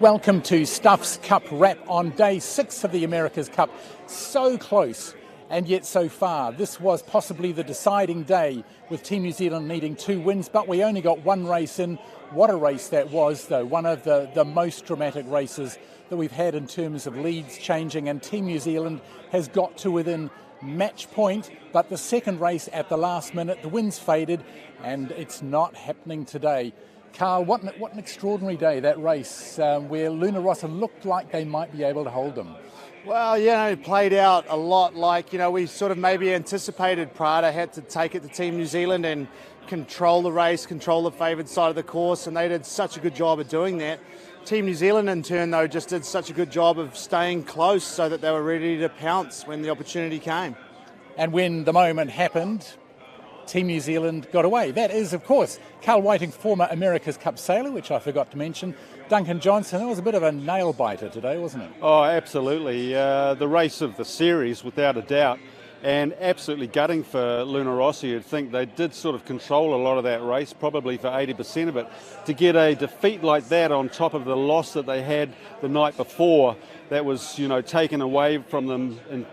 Welcome to Stuff's Cup Wrap on day 6 of the America's Cup. So close and yet so far. This was possibly the deciding day with Team New Zealand needing 2 wins, but we only got 1 race in. What a race that was, though. One of the most dramatic races that we've had in terms of leads changing, and Team New Zealand has got to within match point, but the second race at the last minute, the winds faded, and it's not happening today. Carl, what an extraordinary day, that race, where Luna Rossa looked like they might be able to hold them. Well, it played out a lot like, we sort of maybe anticipated Prada had to take it to Team New Zealand and control the race, control the favoured side of the course, and they did such a good job of doing that. Team New Zealand, in turn, though, just did such a good job of staying close so that they were ready to pounce when the opportunity came. And when the moment happened, Team New Zealand got away. That is, of course, Carl Whiting, former America's Cup sailor, which I forgot to mention. Duncan Johnson, it was a bit of a nail-biter today, wasn't it? Oh, absolutely. The race of the series, without a doubt, and absolutely gutting for Luna Rossa. You'd think they did sort of control a lot of that race, probably for 80% of it. To get a defeat like that on top of the loss that they had the night before, that was, taken away from them, and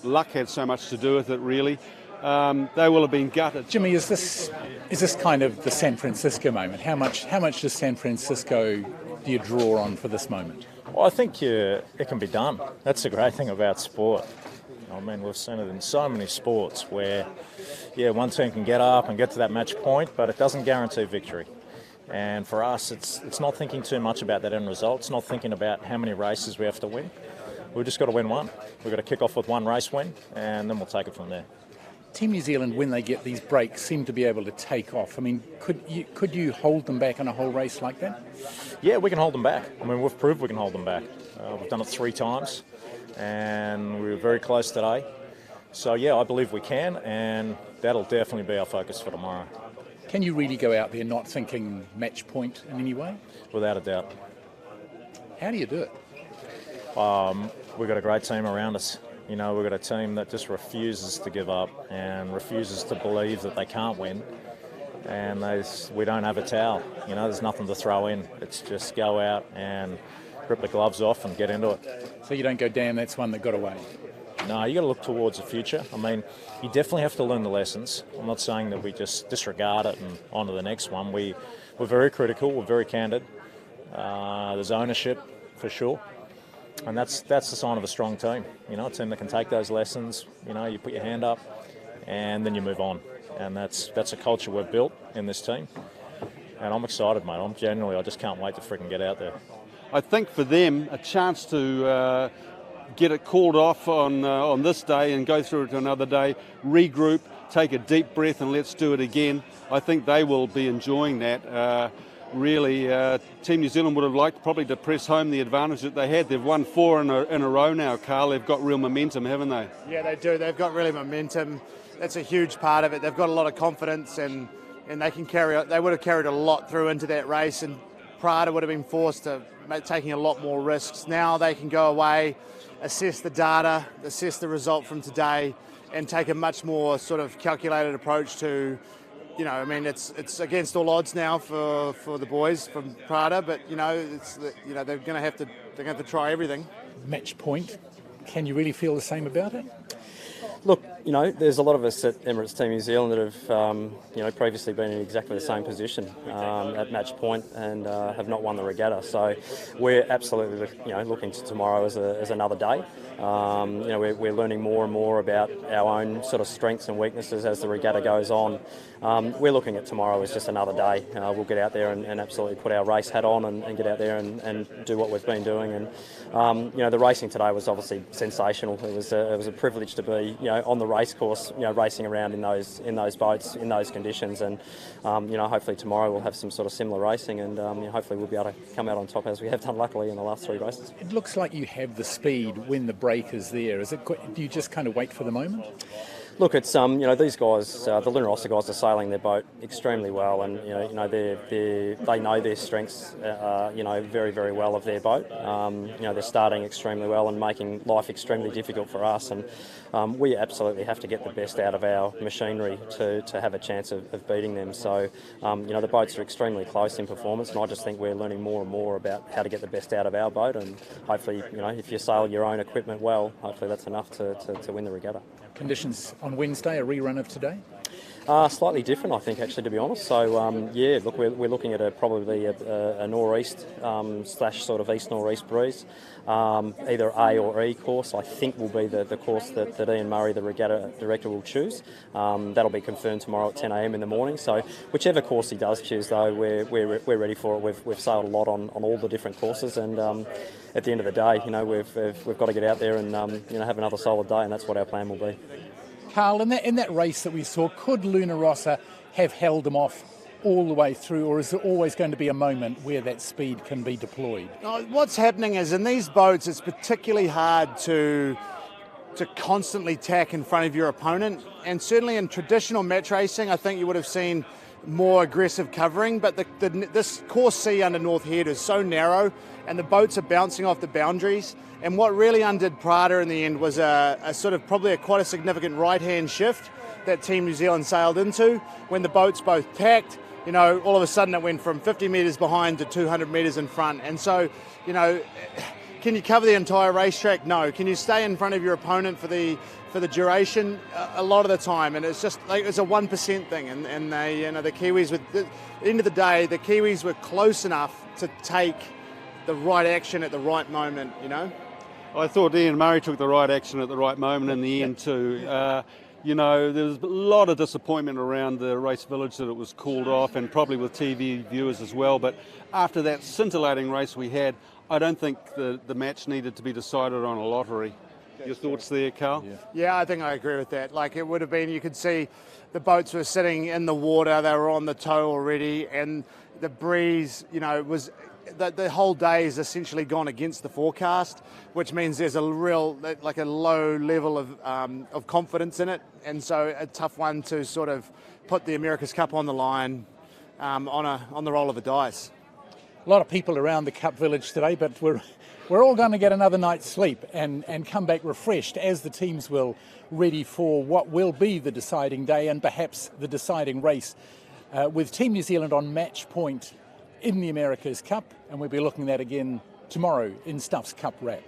luck had so much to do with it, really. They will have been gutted. Jimmy, is this kind of the San Francisco moment? How much does San Francisco do you draw on for this moment? Well, I think it can be done. That's the great thing about sport. I mean, we've seen it in so many sports where, one team can get up and get to that match point, but it doesn't guarantee victory. And for us, it's not thinking too much about that end result. It's not thinking about how many races we have to win. We've just got to win one. We've got to kick off with 1 race win, and then we'll take it from there. Team New Zealand, when they get these breaks, seem to be able to take off. I mean, could you hold them back in a whole race like that? Yeah, we can hold them back. I mean, we've proved we can hold them back. We've done it 3 times, and we were very close today. So, I believe we can, and that'll definitely be our focus for tomorrow. Can you really go out there not thinking match point in any way? Without a doubt. How do you do it? We've got a great team around us. We've got a team that just refuses to give up and refuses to believe that they can't win. And we don't have a towel. There's nothing to throw in. It's just go out and rip the gloves off and get into it. So you don't go, damn, that's one that got away? No, you got to look towards the future. I mean, you definitely have to learn the lessons. I'm not saying that we just disregard it and on to the next one. We're very critical. We're very candid. There's ownership, for sure. And that's the sign of a strong team. A team that can take those lessons. You put your hand up, and then you move on. And that's a culture we've built in this team. And I'm excited, mate. I just can't wait to freaking get out there. I think for them, a chance to get it called off on this day and go through it to another day, regroup, take a deep breath, and let's do it again. I think they will be enjoying that. Really, Team New Zealand would have liked probably to press home the advantage that they had. They've won 4 in a row now, Carl. They've got real momentum, haven't they? Yeah, they do. They've got really momentum. That's a huge part of it. They've got a lot of confidence, and they can they would have carried a lot through into that race, and Prada would have been forced to taking a lot more risks. Now they can go away, assess the data, assess the result from today, and take a much more sort of calculated approach to. It's against all odds now for the boys from Prada, but they're going to have to try everything. Match point. Can you really feel the same about it? Look, there's a lot of us at Emirates Team New Zealand that have, previously been in exactly the same position at match point and have not won the regatta. So we're absolutely, looking to tomorrow as another day. We're learning more and more about our own sort of strengths and weaknesses as the regatta goes on. We're looking at tomorrow as just another day. We'll get out there and absolutely put our race hat on and get out there and do what we've been doing. And the racing today was obviously sensational. It was a privilege to be on the race course, racing around in those boats in those conditions. And hopefully tomorrow we'll have some sort of similar racing, and hopefully we'll be able to come out on top as we have done luckily in the last 3 races. It looks like you have the speed when the break is there. Do you just kind of wait for the moment? Look, it's these guys, the Luna Rossa guys, are sailing their boat extremely well, and they know their strengths, very, very well of their boat. They're starting extremely well and making life extremely difficult for us, and we absolutely have to get the best out of our machinery to have a chance of beating them. So, the boats are extremely close in performance, and I just think we're learning more and more about how to get the best out of our boat, and hopefully, if you sail your own equipment well, hopefully that's enough to win the regatta. Conditions on Wednesday, a rerun of today? Slightly different, I think, actually, to be honest. So, look, we're looking at probably a nor'east slash sort of east-nor'east breeze. Either A or E course, I think, will be the course that Ian Murray, the regatta director, will choose. That'll be confirmed tomorrow at 10 a.m. in the morning. So, whichever course he does choose, though, we're ready for it. We've sailed a lot on all the different courses, and at the end of the day, we've got to get out there and have another solid day, and that's what our plan will be. Carl, in that race that we saw, could Luna Rossa have held them off all the way through, or is there always going to be a moment where that speed can be deployed? What's happening is in these boats, it's particularly hard to constantly tack in front of your opponent, and certainly in traditional match racing, I think you would have seen more aggressive covering, but this course C under North Head is so narrow, and the boats are bouncing off the boundaries. And what really undid Prada in the end was a sort of probably quite a significant right-hand shift that Team New Zealand sailed into when the boats both tacked. All of a sudden it went from 50 metres behind to 200 metres in front. And so, can you cover the entire racetrack? No. Can you stay in front of your opponent for the duration? A lot of the time, and it's just like it's a 1% thing. And they, the Kiwis, at the end of the day, the Kiwis were close enough to take the right action at the right moment. I thought Ian Murray took the right action at the right moment in the end too. There was a lot of disappointment around the race village that it was called off, and probably with TV viewers as well. But after that scintillating race we had, I don't think the match needed to be decided on a lottery. Your thoughts there, Carl? Yeah, I think I agree with that. Like, it would have been, you could see the boats were sitting in the water, they were on the tow already, and the breeze, was... The whole day is essentially gone against the forecast, which means there's a real, like a low level of confidence in it, and so a tough one to sort of put the America's Cup on the line on the roll of the dice. A lot of people around the Cup Village today, but we're all going to get another night's sleep and come back refreshed as the teams will ready for what will be the deciding day and perhaps the deciding race with Team New Zealand on match point in the America's Cup, and we'll be looking at that again tomorrow in Stuff's Cup Wrap.